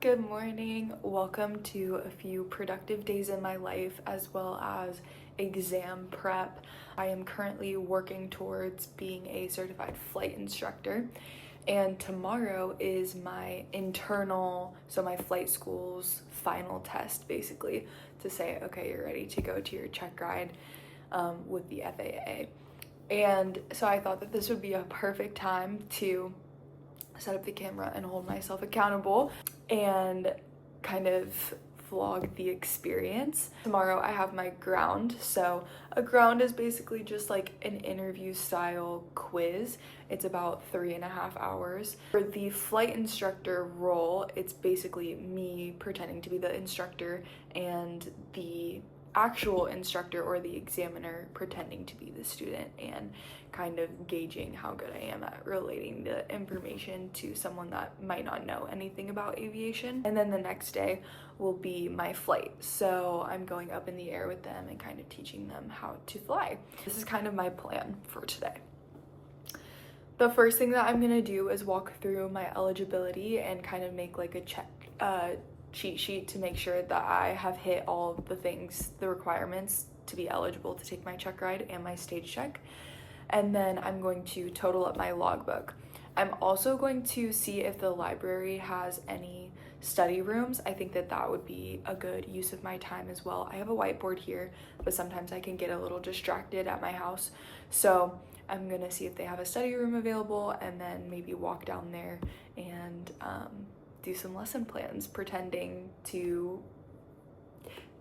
Good morning. Welcome to a few productive days in my life as well as exam prep. I am currently working towards being a certified flight instructor, and tomorrow is my internal, so my flight school's final test, basically, to say, okay, you're ready to go to your check ride with the FAA. And so I thought that this would be a perfect time to set up the camera and hold myself accountable and kind of vlog the experience. Tomorrow I have my ground. So a ground is basically just like an interview style quiz. It's about 3.5 hours. For the flight instructor role, it's basically me pretending to be the instructor and the actual instructor or the examiner pretending to be the student, and kind of gauging how good I am at relating the information to someone that might not know anything about aviation. And then the next day will be my flight. So I'm going up in the air with them and kind of teaching them how to fly. This is kind of my plan for today. The first thing that I'm gonna do is walk through my eligibility and kind of make like a cheat sheet to make sure that I have hit all of the things, the requirements to be eligible to take my check ride and my stage check. And then I'm going to total up my logbook. I'm also going to see if the library has any study rooms. I think that that would be a good use of my time as well. I have a whiteboard here, but sometimes I can get a little distracted at my house. So I'm gonna see if they have a study room available, and then maybe walk down there and do some lesson plans, pretending to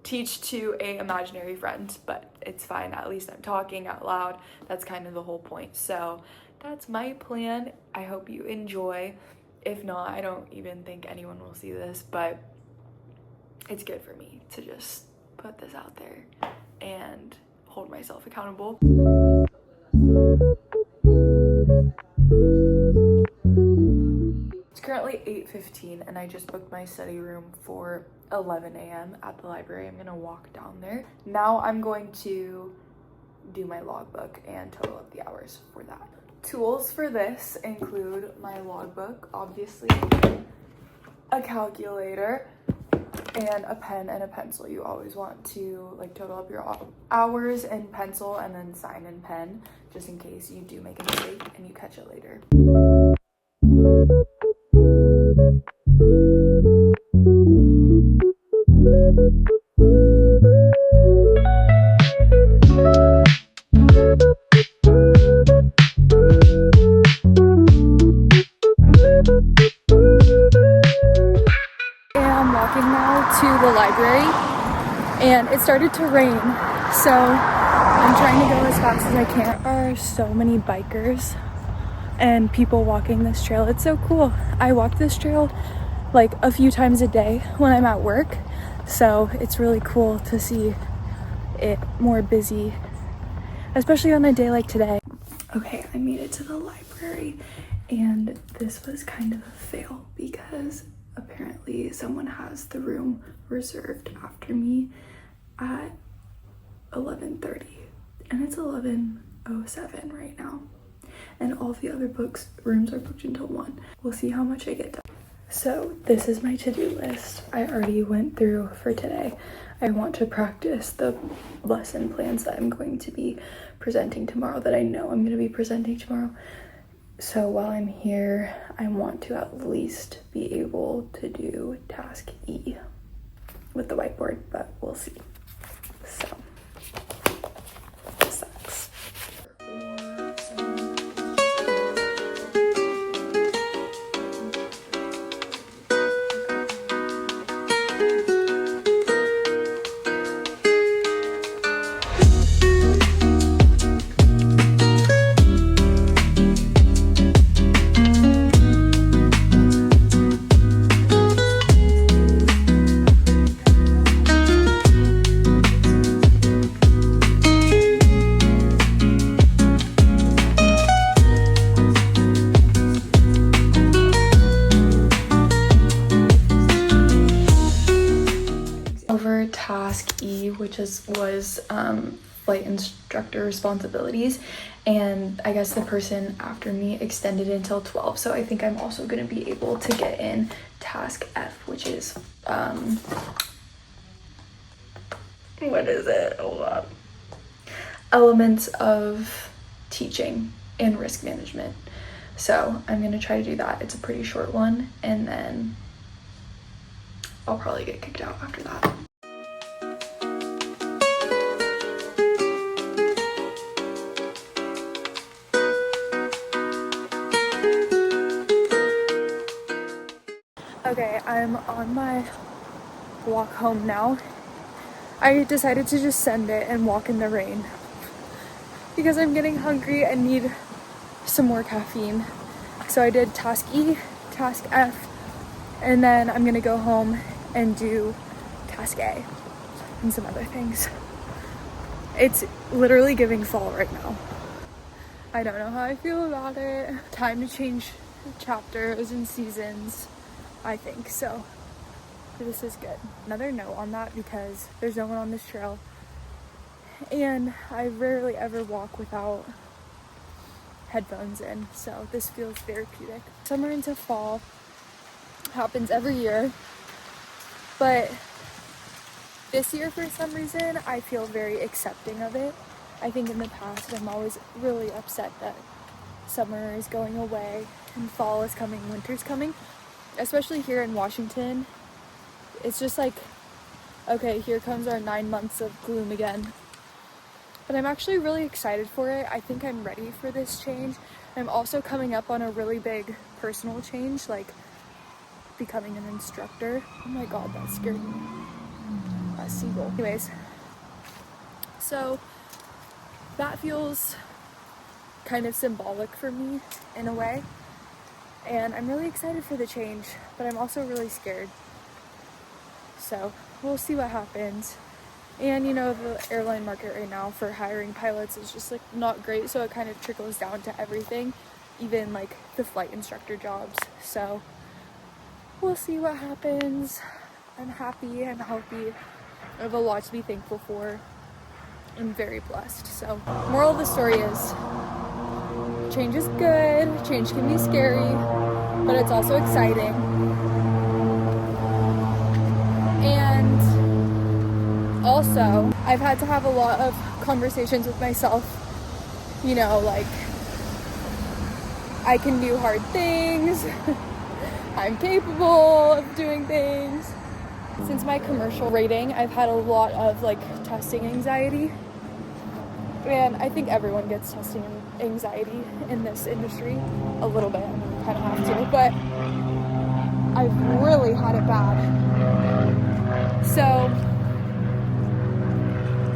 teach to a imaginary friend, but it's fine. At least I'm talking out loud. That's kind of the whole point. So that's my plan. I hope you enjoy. If not, I don't even think anyone will see this, but it's good for me to just put this out there and hold myself accountable. It's currently 8:15 and I just booked my study room for 11 a.m. at the library. I'm gonna walk down there. Now I'm going to do my logbook and total up the hours for that. Tools for this include my logbook, obviously, a calculator, and a pen and a pencil. You always want to like total up your hours in pencil and then sign in pen, just in case you do make a mistake and you catch it later. I'm walking now to the library, and it started to rain, so I'm trying to go as fast as I can. There are so many bikers and people walking this trail. It's so cool. I walk this trail like a few times a day when I'm at work, so it's really cool to see it more busy, especially on a day like today. Okay, I made it to the library, and this was kind of a fail because apparently someone has the room reserved after me at 11:30, and it's 11:07 right now, and all the other rooms are booked until 1. We'll see how much I get done. So this is my to-do list. I already went through for today. I want to practice the lesson plans that I'm going to be presenting tomorrow, that I know I'm going to be presenting tomorrow. So while I'm here, I want to at least be able to do task E with the whiteboard, but we'll see. So, this sucks. Task E, which was flight instructor responsibilities, and I guess the person after me extended until 12, so I think I'm also going to be able to get in task F, which is, what is it? Hold up. Elements of teaching and risk management. So I'm gonna try to do that. It's a pretty short one, and then I'll probably get kicked out after that. Okay, I'm on my walk home now. I decided to just send it and walk in the rain because I'm getting hungry and need some more caffeine. So I did task E, task F, and then I'm gonna go home and do task A and some other things. It's literally giving fall right now. I don't know how I feel about it. Time to change chapters and seasons, I think. So this is good. Another note on that, because there's no one on this trail and I rarely ever walk without headphones in, so this feels therapeutic. Summer into fall happens every year, but this year for some reason I feel very accepting of it. I think in the past I'm always really upset that summer is going away and fall is coming, winter's coming, especially here in Washington. It's just like, okay, here comes our 9 months of gloom again. But I'm actually really excited for it. I think I'm ready for this change. I'm also coming up on a really big personal change, like becoming an instructor. Oh my god, that scared me. A seagull. Anyways, so that feels kind of symbolic for me in a way. And I'm really excited for the change, but I'm also really scared. So we'll see what happens. And you know, the airline market right now for hiring pilots is just like not great, so it kind of trickles down to everything, even like the flight instructor jobs. So we'll see what happens. I'm happy, I'm healthy, I have a lot to be thankful for. I'm very blessed. So moral of the story is, change is good, change can be scary, but it's also exciting. And also, I've had to have a lot of conversations with myself, you know, like, I can do hard things, I'm capable of doing things. Since my commercial rating, I've had a lot of like testing anxiety, and I think everyone gets testing anxiety in this industry a little bit. I mean, you kind of have to, but I've really had it bad. So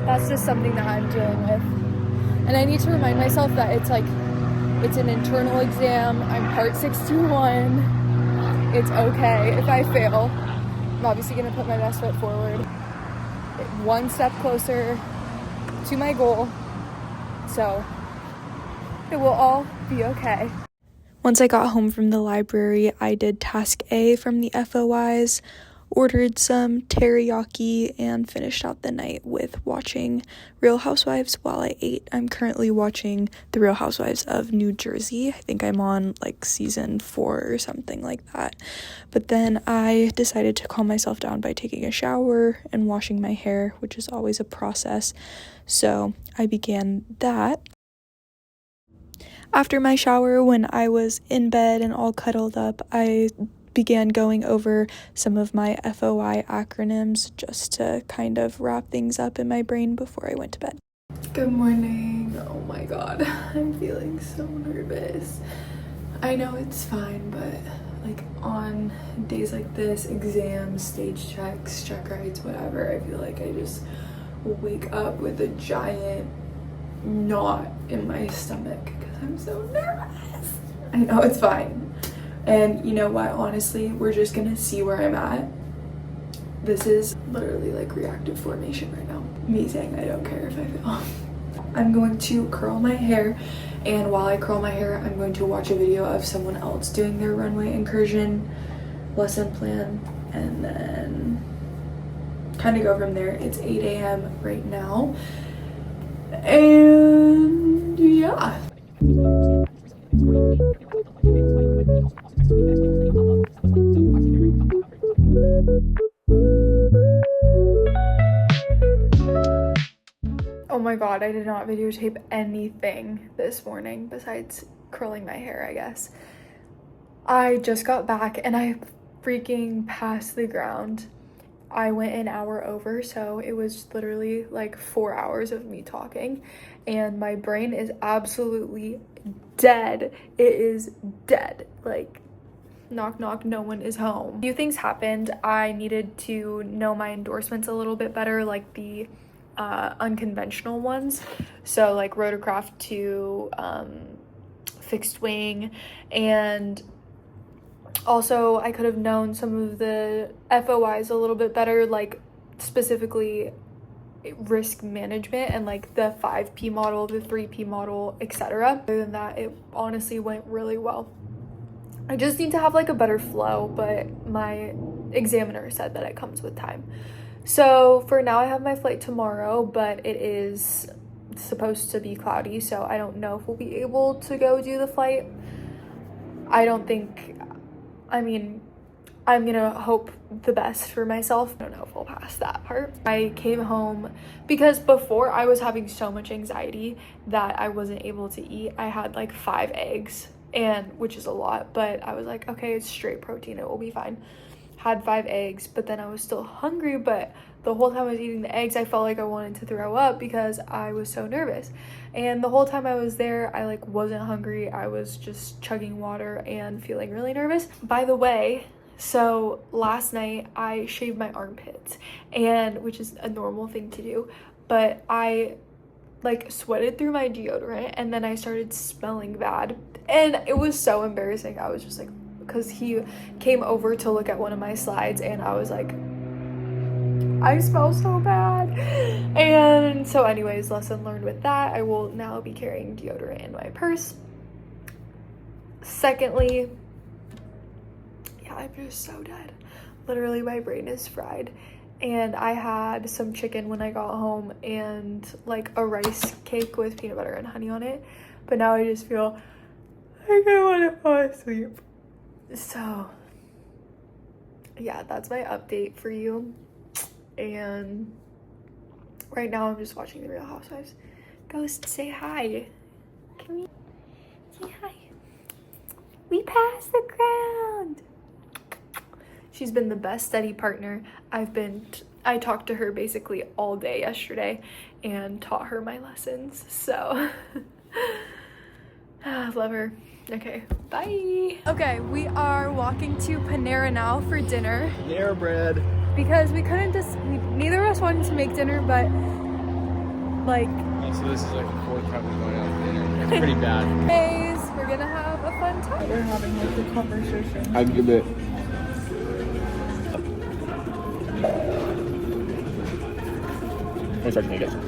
that's just something that I'm dealing with. And I need to remind myself that it's like, it's an internal exam. I'm part 61. It's okay if I fail. I'm obviously going to put my best foot forward. One step closer to my goal. So it will all be okay. Once I got home from the library, I did task A from the FOIs, ordered some teriyaki, and finished out the night with watching Real Housewives while I ate. I'm currently watching The Real Housewives of New Jersey. I think I'm on like season 4 or something like that. But then I decided to calm myself down by taking a shower and washing my hair, which is always a process. So I began that. After my shower, when I was in bed and all cuddled up, I began going over some of my FOI acronyms just to kind of wrap things up in my brain before I went to bed. Good morning. Oh my god, I'm feeling so nervous. I know it's fine, but like on days like this, exams, stage checks, check rides, whatever, I feel like I just wake up with a giant knot in my stomach because I'm so nervous. I know it's fine. And you know what, honestly, we're just gonna see where I'm at. This is literally like reactive formation right now. Me saying I don't care if I fail. I'm going to curl my hair, and while I curl my hair, I'm going to watch a video of someone else doing their runway incursion lesson plan, and then kind of go from there. It's 8 a.m. right now, and yeah. Oh my god, I did not videotape anything this morning besides curling my hair, I guess. I just got back and I freaking passed the ground. I went an hour over, so it was literally like 4 hours of me talking, and my brain is absolutely dead. It is dead. Like, knock knock, no one is home. A few things happened. I needed to know my endorsements a little bit better, like the unconventional ones, so like rotorcraft to fixed wing, and also I could have known some of the FOIs a little bit better, like specifically risk management and like the 5P model, the 3P model, etc. Other than that, it honestly went really well. I just need to have like a better flow, but my examiner said that it comes with time. So for now, I have my flight tomorrow, but it is supposed to be cloudy, so I don't know if we'll be able to go do the flight. I mean, I'm gonna hope the best for myself. I don't know if we'll pass that part. I came home because before I was having so much anxiety that I wasn't able to eat. I had like 5 eggs, and which is a lot, but I was like, okay, it's straight protein, it will be fine. Had 5 eggs, but then I was still hungry, but the whole time I was eating the eggs, I felt like I wanted to throw up because I was so nervous. And the whole time I was there, I like wasn't hungry. I was just chugging water and feeling really nervous. By the way, so last night I shaved my armpits, and which is a normal thing to do, but I like sweated through my deodorant and then I started smelling bad, and it was so embarrassing. I was just like, because he came over to look at one of my slides and I was like, I smell so bad. And so anyways, lesson learned with that. I will now be carrying deodorant in my purse. Secondly, yeah, I'm just so dead. Literally my brain is fried. And I had some chicken when I got home and like a rice cake with peanut butter and honey on it. But now I just feel like I want to fall asleep. So yeah, that's my update for you. And right now I'm just watching The Real Housewives. Ghost, say hi. Can we say hi? We passed the ground. She's been the best study partner. I talked to her basically all day yesterday and taught her my lessons. So love her. Okay, bye. Okay, we are walking to Panera now for dinner. Panera bread. Because neither of us wanted to make dinner, but like. So this is like the 4th time we're going out to dinner. It's pretty bad. Anyways, we're gonna have a fun time. We're having like the conversation. I'll give it. I'm starting to get it.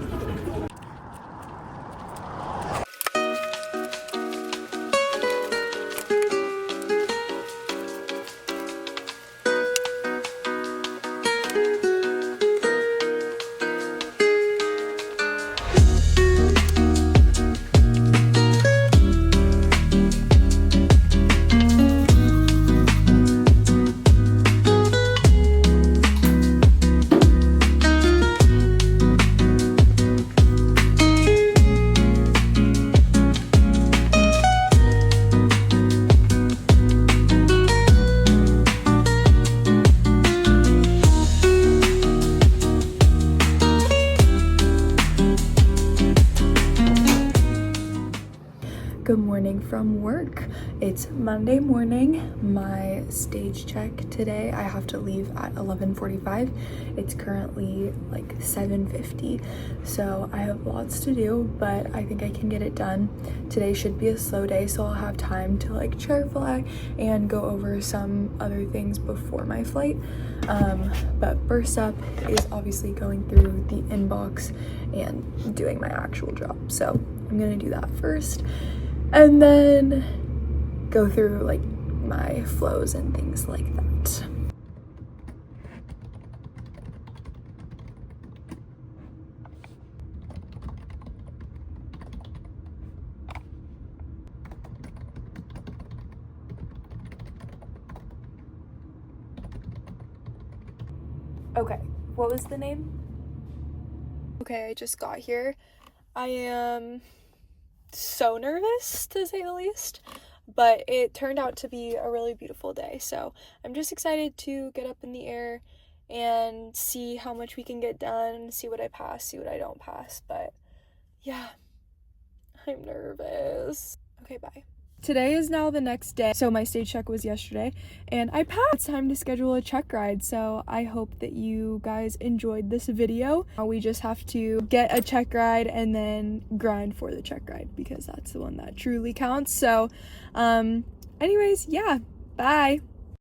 Good morning from work. It's Monday morning. My stage check today, I have to leave at 11:45. It's currently like 7:50, so I have lots to do, but I think I can get it done. Today should be a slow day, so I'll have time to like chair fly and go over some other things before my flight. But first up is obviously going through the inbox and doing my actual job. So I'm gonna do that first, and then go through like my flows and things like that. Okay, what was the name? Okay, I just got here. I am so nervous, to say the least, but it turned out to be a really beautiful day, so I'm just excited to get up in the air and see how much we can get done, see what I pass, see what I don't pass, but yeah, I'm nervous. Okay, bye. Today is now the next day, so my stage check was yesterday, and I passed. It's time to schedule a check ride, so I hope that you guys enjoyed this video. We just have to get a check ride and then grind for the check ride, because that's the one that truly counts. So, anyways, yeah, bye!